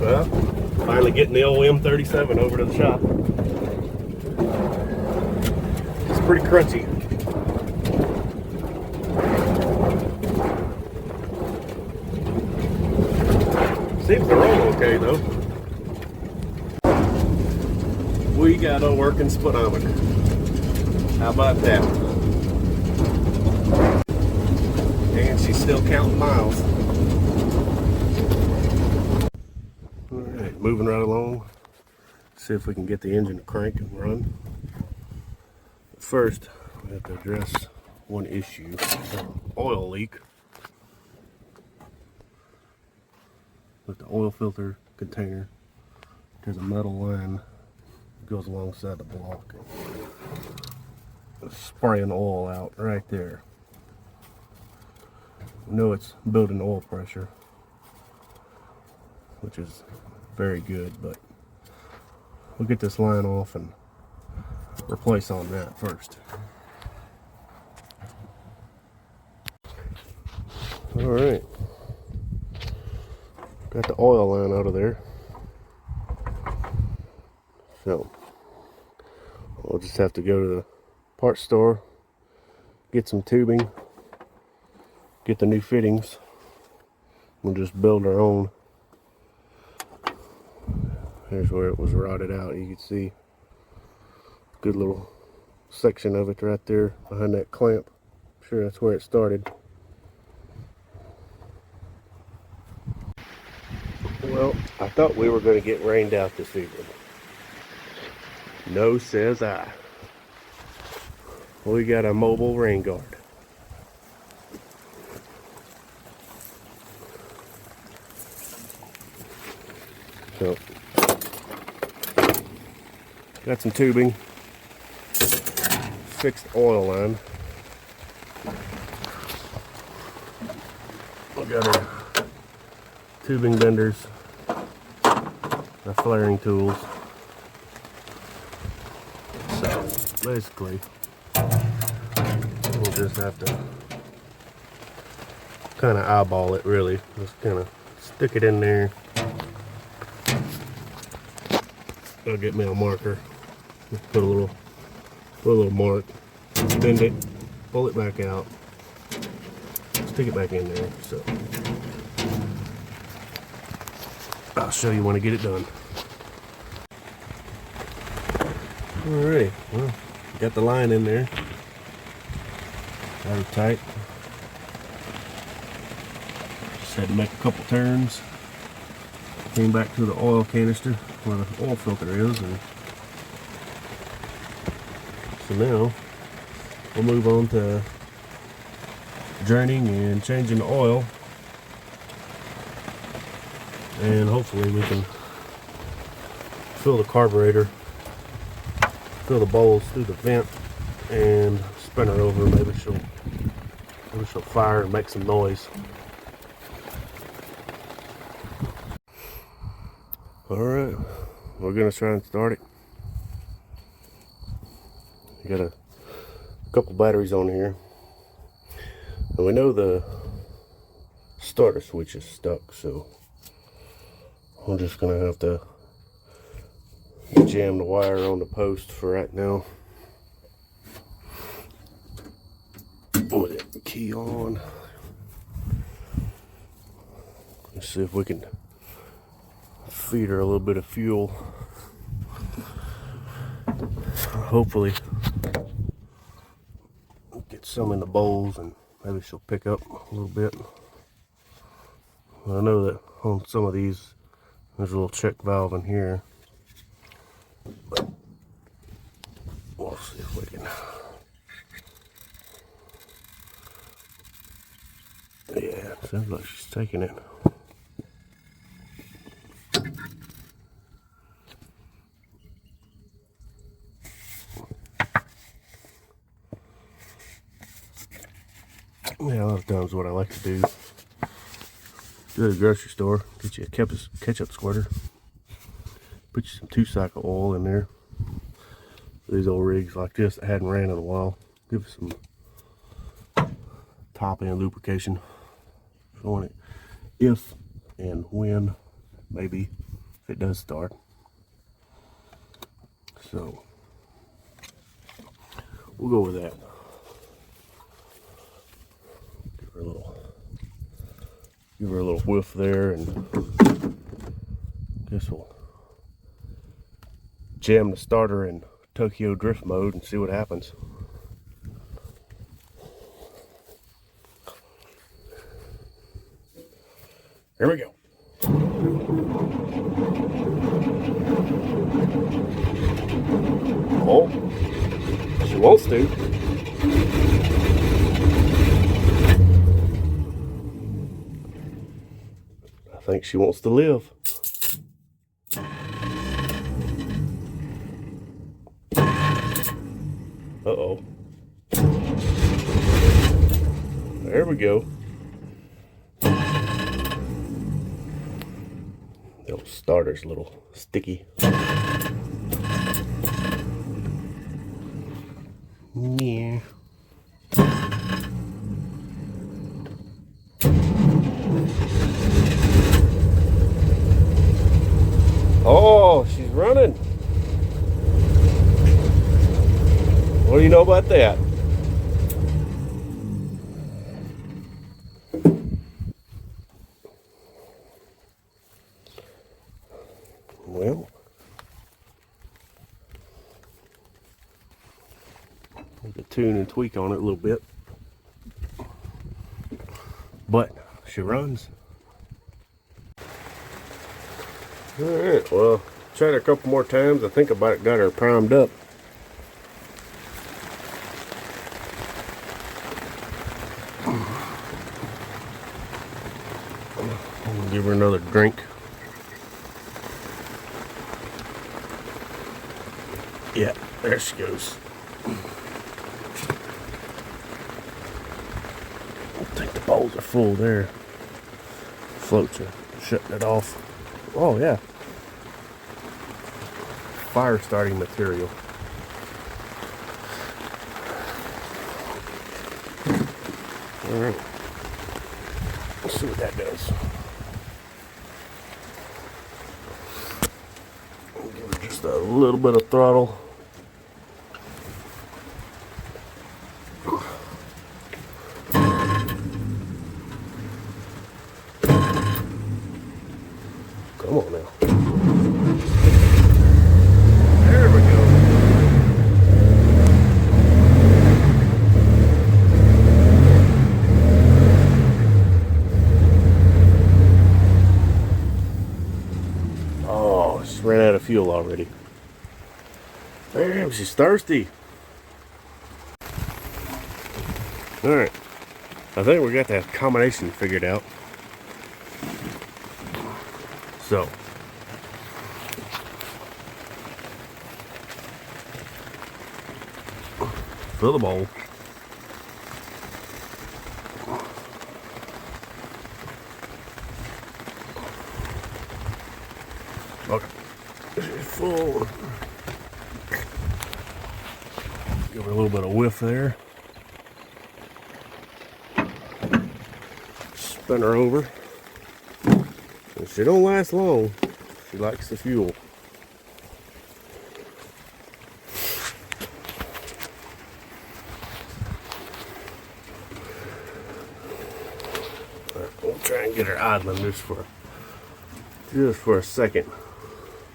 Well, finally getting the old M37 over to the shop. It's pretty crunchy. Seems to roll okay though. We got a working speedometer. How about that? And she's still counting miles. Alright, moving right along. See if we can get the engine to crank and run. First, we have to address one issue, oil leak. With the oil filter container, there's a metal line that goes alongside the block. It's spraying oil out right there. We know it's building oil pressure, which is very good, but we'll get this line off and replace on that first. Alright, got the oil line out of there, so we'll just have to go to the parts store, get some tubing, get the new fittings. We'll just build our own. Here's where it was rotted out. You can see a good little section of it right there behind that clamp. I'm sure that's where it started. Well, I thought we were going to get rained out this evening. No, says I. We got a mobile rain guard. So, got some tubing, fixed oil line. We got our tubing benders, our flaring tools. So basically, we'll just have to kind of eyeball it, really. Just kind of stick it in there. I'll get me a marker. Put a little mark. Bend it. Pull it back out. Stick it back in there. So I'll show you when I get it done. Alrighty. Well, got the line in there. Got her tight. Just had to make a couple turns. Came back to the oil canister where the oil filter is, and so now we'll move on to draining and changing the oil, and hopefully we can fill the carburetor, fill the bowls through the vent, and spin her over. Maybe she'll fire and make some noise. Alright, we're gonna try and start it. Got a couple batteries on here, and we know the starter switch is stuck, so I'm just gonna have to jam the wire on the post for right now. With the key on, let's see if we can feed her a little bit of fuel. Hopefully get some in the bowls, and maybe she'll pick up a little bit. I know that on some of these there's a little check valve in here, but we'll see if we can. Yeah, it sounds like she's taking it. Yeah, a lot of times what I like to do, go to the grocery store, get you a ketchup squirter, put you some 2-cycle oil in there. These old rigs like this that hadn't ran in a while, give it some top end lubrication on it, if and when maybe if it does start. So we'll go with that. Give her a little whiff there, and guess we'll jam the starter in Tokyo drift mode and see what happens. Here we go. Oh, she wants to. I think she wants to live. Uh-oh. There we go. The old starter's a little sticky. Yeah. Oh, she's running. What do you know about that? Well, we could tune and tweak on it a little bit, but she runs. All right, well, tried her a couple more times. I think about it got her primed up. I'm gonna give her another drink. Yeah, there she goes. I think the bowls are full there. Floats are shutting it off. Oh yeah. Fire starting material. Alright. Let's see what that does. Give her just a little bit of throttle. Come on now. There we go. Oh, she ran out of fuel already. Damn, she's thirsty. Alright. I think we got that combination figured out. So, fill the bowl. Okay. Full. Give her a little bit of whiff there. Spin her over. She don't last long. She likes the fuel. All right, we'll try and get her idling just for a second.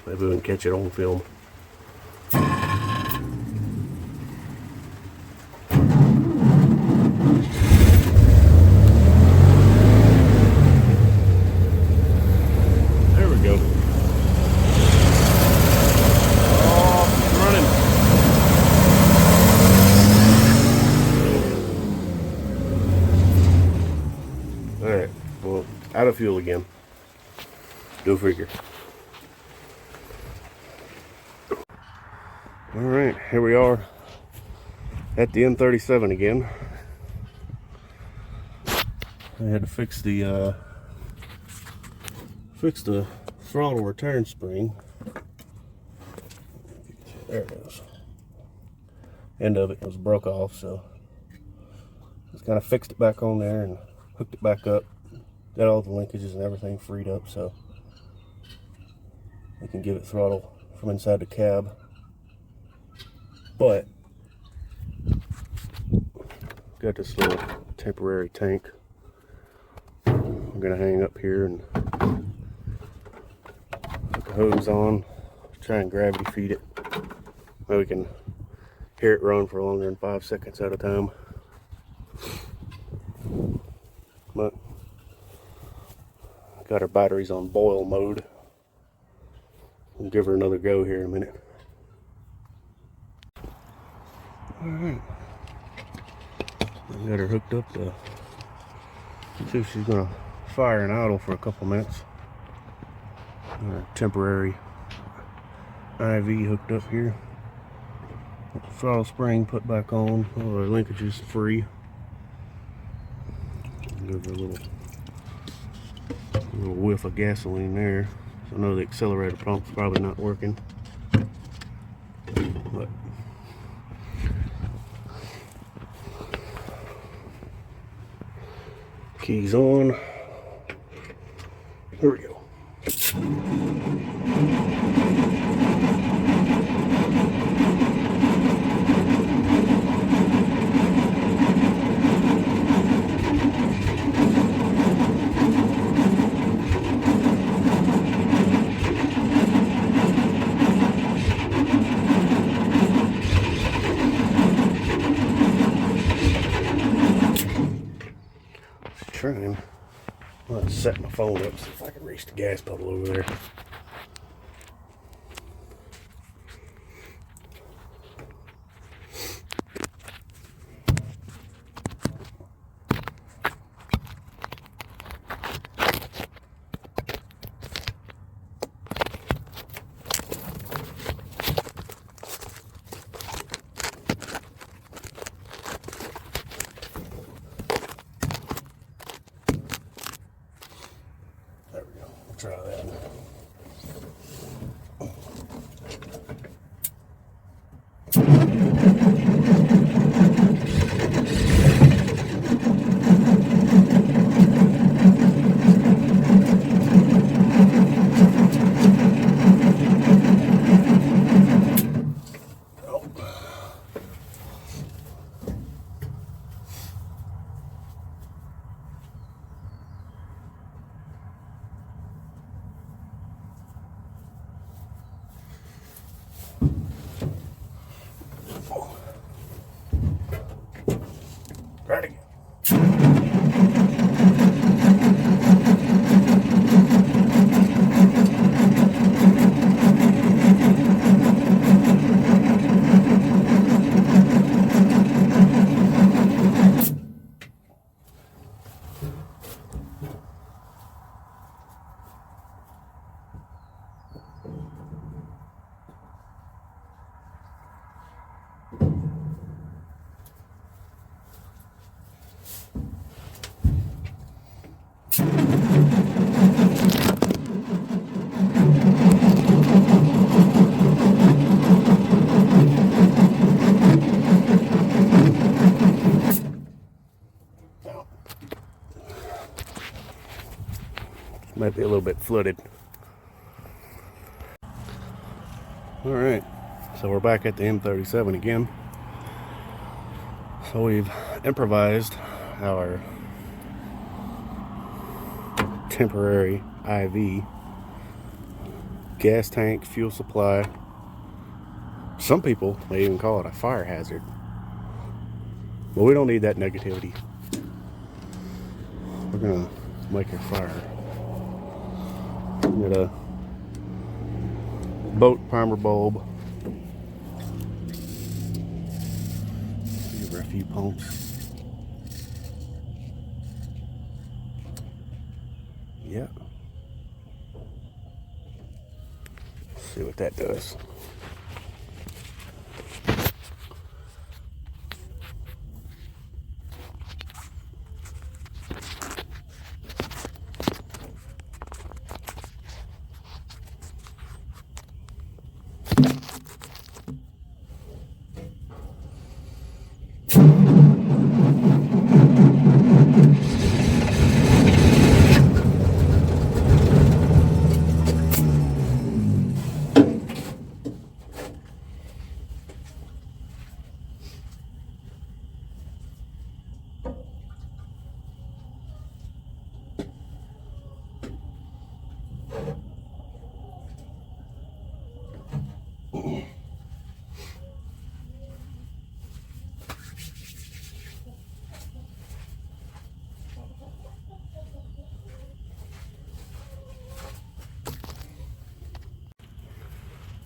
Maybe we can catch it on film. Alright, well, out of fuel again. Go figure. Alright, here we are at the M37 again. I had to fix the throttle return spring. There it is. End of it was broke off, so just kind of fixed it back on there and hooked it back up. Got all the linkages and everything freed up, so You can give it throttle from inside the cab. But got this little temporary tank I'm gonna hang up here and put the hose on, try and gravity feed it. Maybe we can hear it run for longer than 5 seconds at a time. But got our batteries on boil mode. We'll give her another go here in a minute. Alright. I got her hooked up to see if she's gonna fire and idle for a couple minutes. Temporary IV hooked up here. Throttle spring put back on. All our linkages free. Give her a little whiff of gasoline there. So I know the accelerator pump's probably not working. But keys on. Here we go. Trying. I'm gonna set my phone up, see if I can reach the gas pedal over there. Try that. Ready. Might be a little bit flooded. Alright, so we're back at the M37 again. So we've improvised our temporary IV gas tank fuel supply. Some people may even call it a fire hazard, but we don't need that negativity. We're gonna make a fire. Got a boat primer bulb. Give her a few pumps. Yeah. See what that does.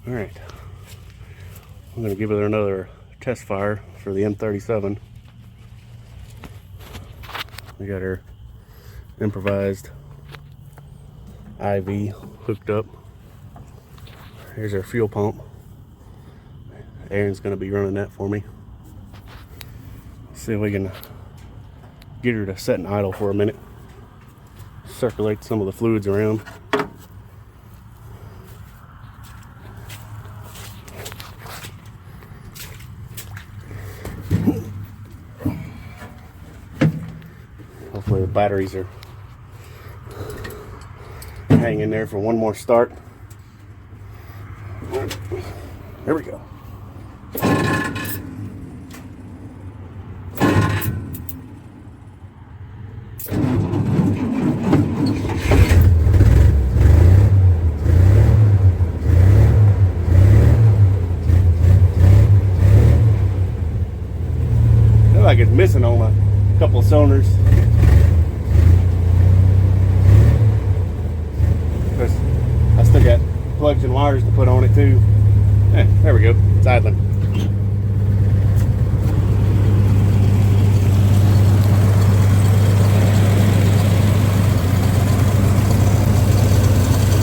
All right, I'm gonna give it another test fire for the M37. We got our improvised IV hooked up. Here's our fuel pump. Aaron's gonna be running that for me. See if we can get her to set and idle for a minute. Circulate some of the fluids around. Hopefully the batteries are hanging there for one more start. There we go. Feel like it's missing on a couple of cylinders. I still got plugs and wires to put on it too. There we go. It's idling.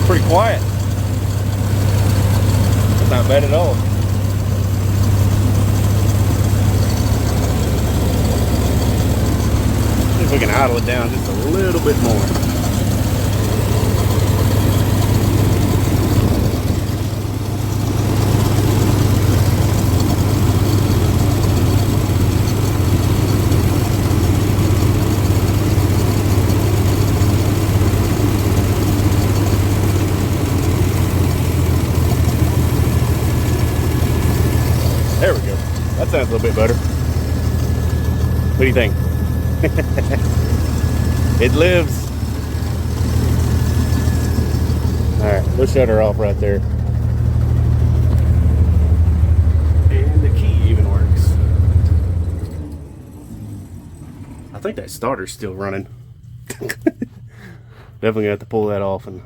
Pretty quiet. It's not bad at all. See if we can idle it down just a little bit more. There we go. That sounds a little bit better. What do you think? It lives. Alright, we'll shut her off right there. And the key even works. I think that starter's still running. Definitely gonna have to pull that off and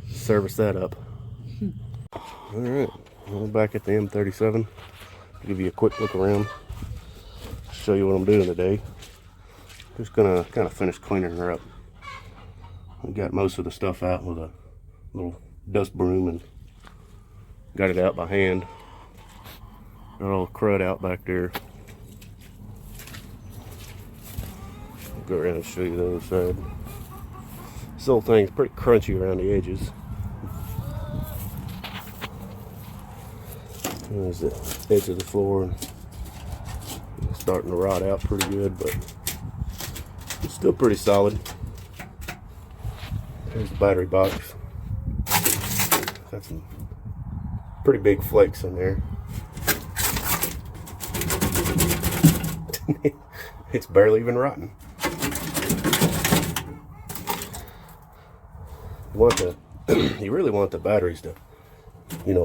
service that up. Alright, we're back at the M37. Give you a quick look around, show you what I'm doing today. Just gonna kind of finish cleaning her up. I got most of the stuff out with a little dust broom and got it out by hand. Got all the crud out back there. I'll go around and show you the other side. This whole thing's pretty crunchy around the edges. There's the edge of the floor, and it's starting to rot out pretty good, but it's still pretty solid. There's the battery box. Got some pretty big flakes in there. It's barely even rotten. You really want the batteries to,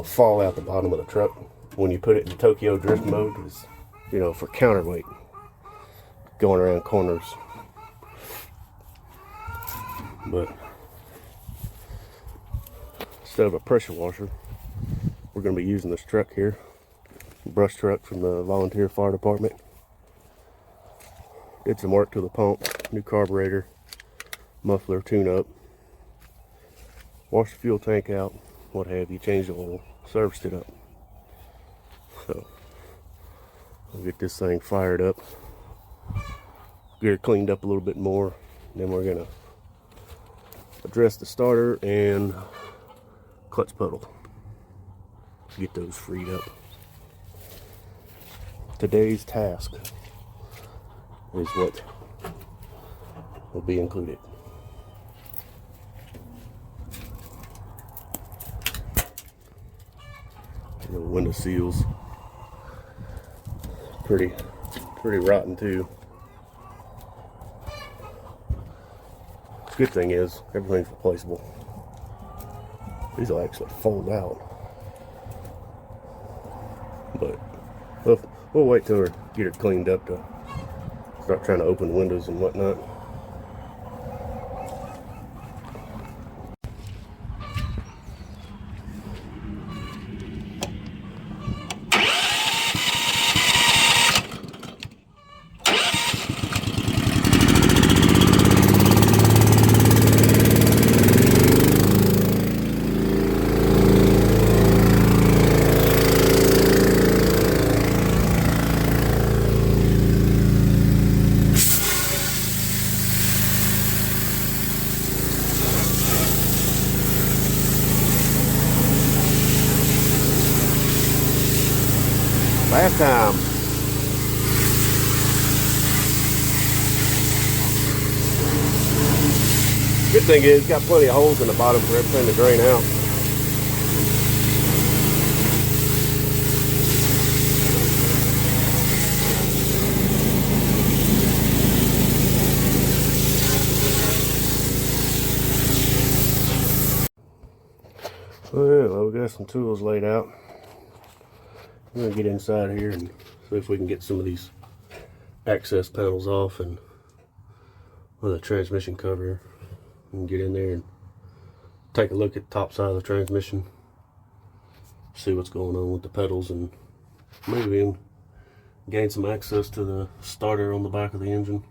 fall out the bottom of the truck when you put it in Tokyo drift mode, is, for counterweight, going around corners. But instead of a pressure washer, we're going to be using this truck here, brush truck from the volunteer fire department. Did some work to the pump, new carburetor, muffler tune up, washed the fuel tank out, what have you, changed the oil, serviced it up. So I'll get this thing fired up, get it cleaned up a little bit more, and then we're gonna address the starter and clutch pedal, get those freed up. Today's task is what will be included. The window seals, pretty rotten too. Good thing is everything's replaceable. These will actually fold out, but we'll wait till we get it cleaned up to start trying to open windows and whatnot. Gas time. Good thing is, it's got plenty of holes in the bottom for everything to drain out. Alright, well, we got some tools laid out. I'm going to get inside here and see if we can get some of these access panels off and the transmission cover. And get in there and take a look at the top side of the transmission, see what's going on with the pedals, and maybe even gain some access to the starter on the back of the engine.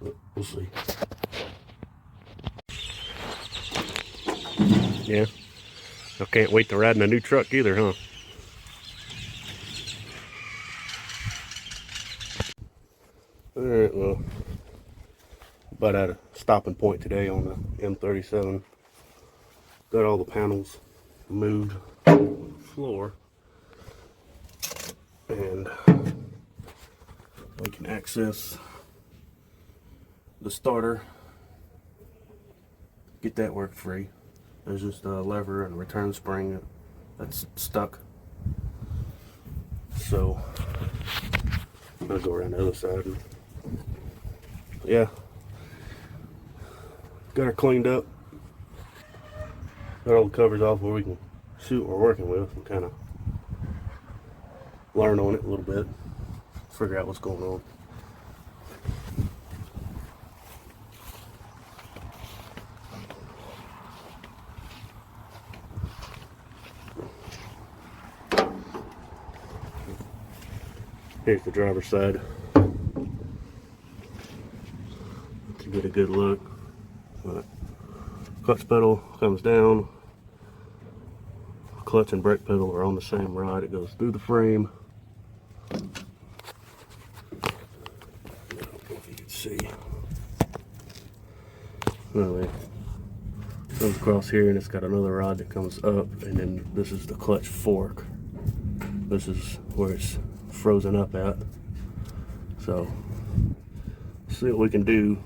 But we'll see. Yeah, I can't wait to ride in a new truck either, huh? Alright, well, about at a stopping point today on the M37. Got all the panels moved on the floor, and we can access the starter, get that work free. There's just a lever and a return spring that's stuck. So I'll go around the other side. And, yeah, got her cleaned up. Got all the covers off where we can see what we're working with and kind of learn on it a little bit, figure out what's going on. Here's the driver's side to get a good look. Clutch pedal comes down. Clutch and brake pedal are on the same rod. It goes through the frame. I don't know if you can see. Anyway, it comes across here, and it's got another rod that comes up, and then this is the clutch fork. This is where it's frozen up at. So, see what we can do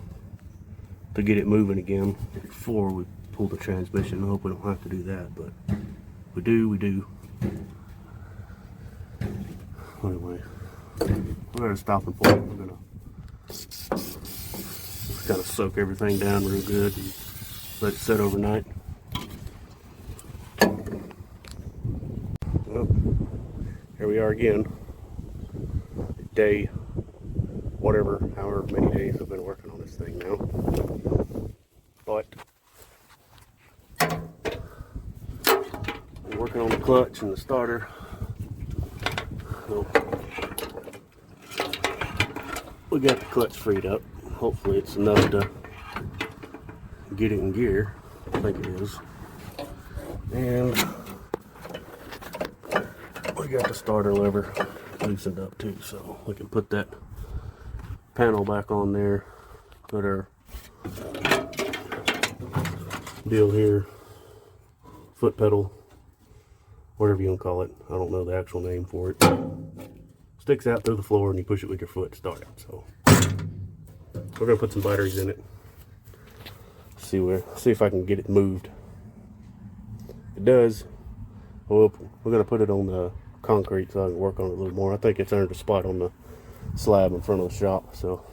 to get it moving again before we pull the transmission. I hope we don't have to do that, but we do. Anyway, we're at a stopping point. We're gonna kind of soak everything down real good and let it set overnight. Well, here we are again. Day, whatever, however many days I've been working on this thing now. But I'm working on the clutch and the starter. So we got the clutch freed up. Hopefully it's enough to get it in gear. I think it is. And we got the starter lever loosened up too, so we can put that panel back on there. Put our deal here, foot pedal, whatever you want to call it. I don't know the actual name for it. Sticks out through the floor and you push it with your foot to start it. So we're gonna put some batteries in it. See if I can get it moved. If it does, well, we're gonna put it on the concrete so I can work on it a little more. I think it's earned a spot on the slab in front of the shop. So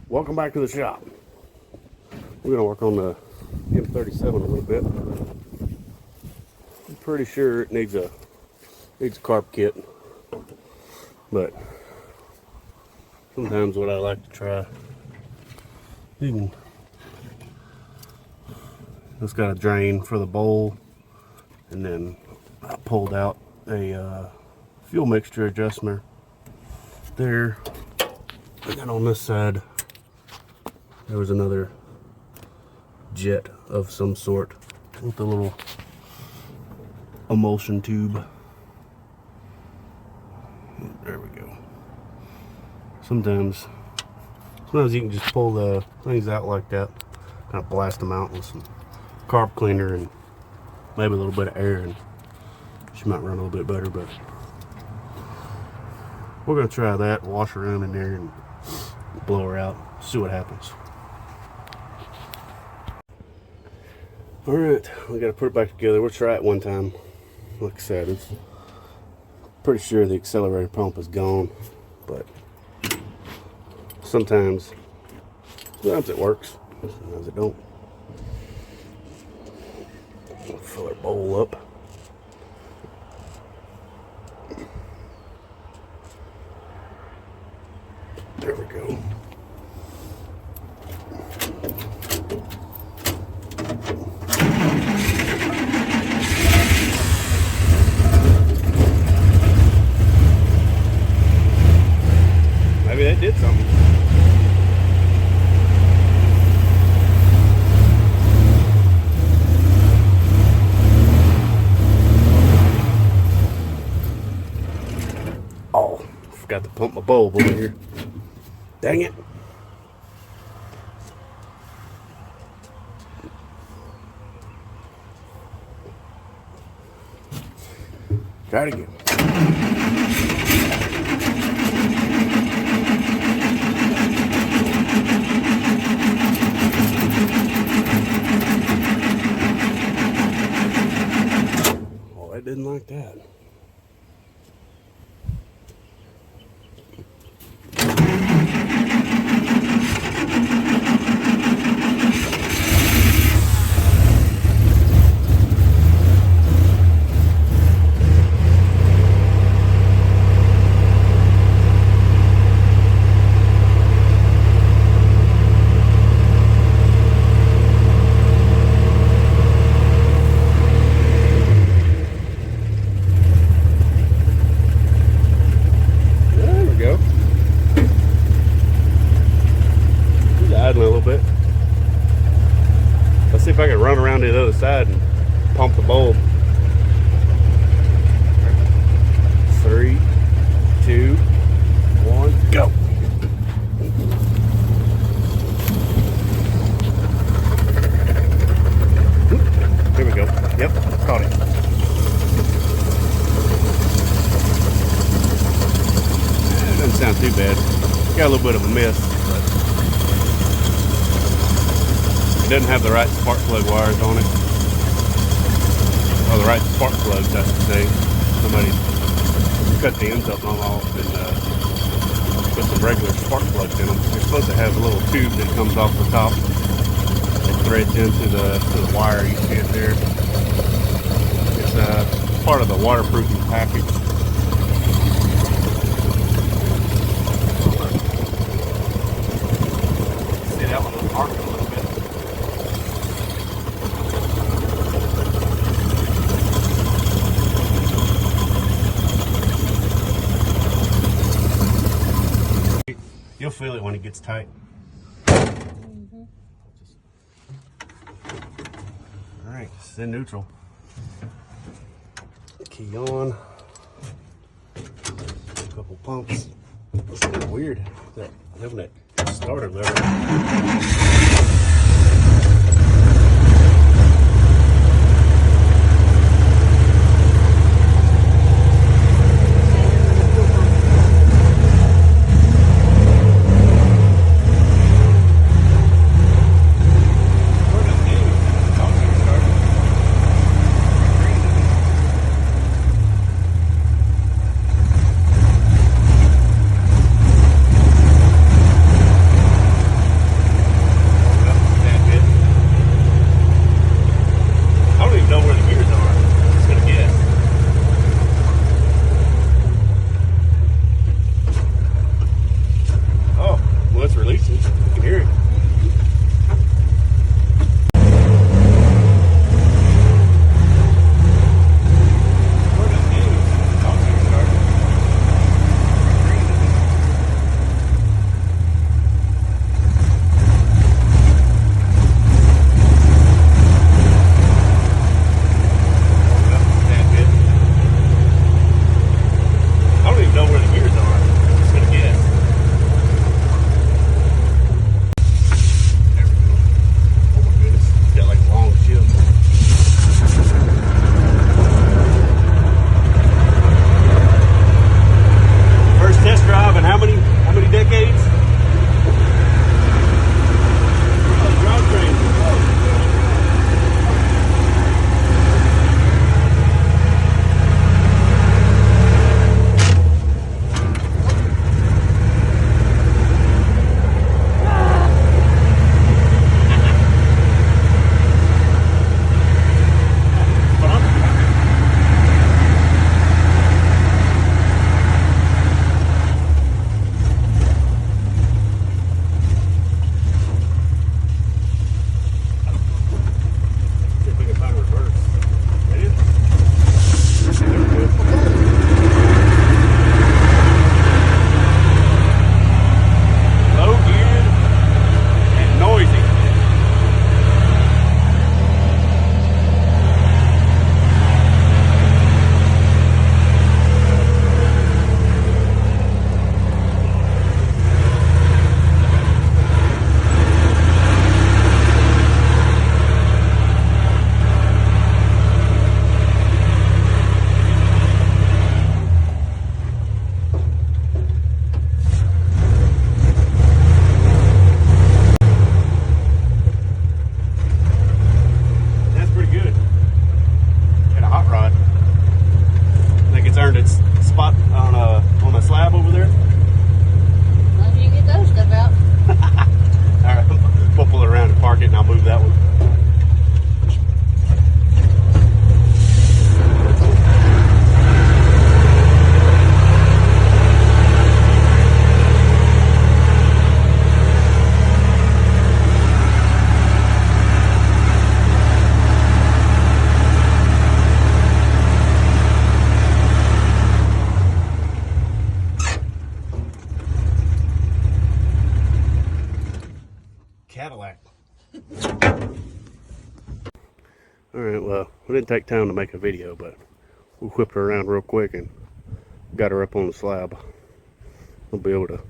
welcome back to the shop. We're going to work on the M37 a little bit. I'm pretty sure it needs a carb kit, but sometimes what I like to try, you It's got a drain for the bowl, and then I pulled out a fuel mixture adjuster there. And then on this side, there was another jet of some sort with a little emulsion tube. There we go. Sometimes you can just pull the things out like that, kind of blast them out with some carb cleaner and maybe a little bit of air, and she might run a little bit better. But we're gonna try that, wash around in there and blow her out, see what happens. All right, we got to put it back together. We'll try it one time. Like I said, it's pretty sure the accelerator pump is gone, but sometimes it works, sometimes it don't. We'll fill our bowl up. There we go. Maybe that did something. Oh, forgot to pump my bulb over here. Dang it. Try it again. Oh, I didn't like that. Idling a little bit. Let's see if I can run around to the other side and pump the bulb. 3, 2, 1, go. Here we go. Yep, caught it. It doesn't sound too bad. Got a little bit of a miss, but it doesn't have the right spark plug wires on it. Or the right spark plugs, I should say. Somebody cut the ends up off and put some regular spark plugs in them. They're supposed to have a little tube that comes off the top. It threads into the wire. You see it there. It's part of the waterproofing package. See that one was arcing a little bit. You'll feel it when it gets tight. Alright, it's in neutral. Key on. A couple pumps. It's kind of weird that having that starter lever. drive in how many decades? Drivetrain. Earned its spot on a slab over there. Well, you get those stuff out. All right, we'll pull it around and park it, and I'll move that one. Cadillac. Alright, well, we didn't take time to make a video, but we whipped her around real quick and got her up on the slab. We'll be able to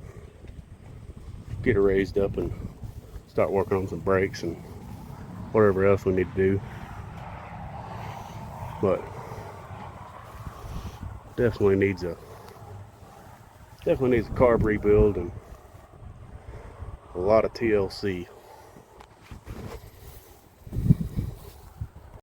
get her raised up and start working on some brakes and whatever else we need to do. But definitely needs a carb rebuild and a lot of TLC.